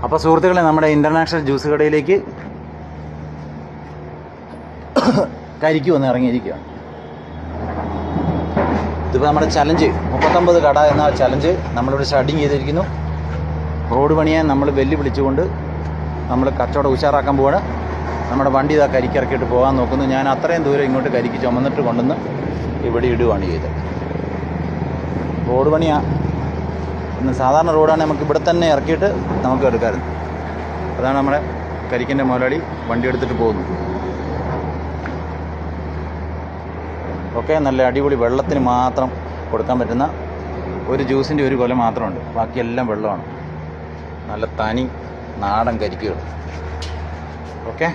അപ്പോൾ സുഹൃത്തുക്കളെ, നമ്മുടെ ഇൻ്റർനാഷണൽ ജ്യൂസ് കടയിലേക്ക് കരിക്ക് വന്ന് ഇറങ്ങിയിരിക്കുകയാണ്. ഇതിപ്പോൾ നമ്മുടെ ചലഞ്ച് 39 കട എന്ന ചലഞ്ച് നമ്മളിവിടെ സ്റ്റാർട്ടിങ് ചെയ്തിരിക്കുന്നു. റോഡ് പണിയാൻ നമ്മൾ വെല്ലുവിളിച്ചുകൊണ്ട് നമ്മൾ കച്ചവടം ഉഷാറാക്കാൻ പോവാണ്. നമ്മുടെ വണ്ടി ഇതാ കരിക്കിറക്കിയിട്ട് പോകാൻ നോക്കുന്നു. ഞാൻ അത്രയും ദൂരം ഇങ്ങോട്ട് കരിക്ക് ചുമന്നിട്ട് കൊണ്ടുവന്ന് ഇവിടെ ഇടുകയാണ് ചെയ്തത്. റോഡ് പണിയാണ്. ഇന്ന് സാധാരണ റോഡാണ്, നമുക്ക് ഇവിടെ തന്നെ ഇറക്കിയിട്ട് നമുക്ക് എടുക്കാമായിരുന്നു. അതാണ് നമ്മുടെ കരിക്കിൻ്റെ മുതലാളി വണ്ടി എടുത്തിട്ട് പോകുന്നു. ഓക്കെ, നല്ല അടിപൊളി വെള്ളത്തിന് മാത്രം കൊടുക്കാൻ പറ്റുന്ന ഒരു ജ്യൂസിൻ്റെ ഒരു കൊല മാത്രമുണ്ട്. ബാക്കിയെല്ലാം വെള്ളമാണ്. നല്ല തനി നാടൻ കരിക്കുകൾ. ഓക്കെ.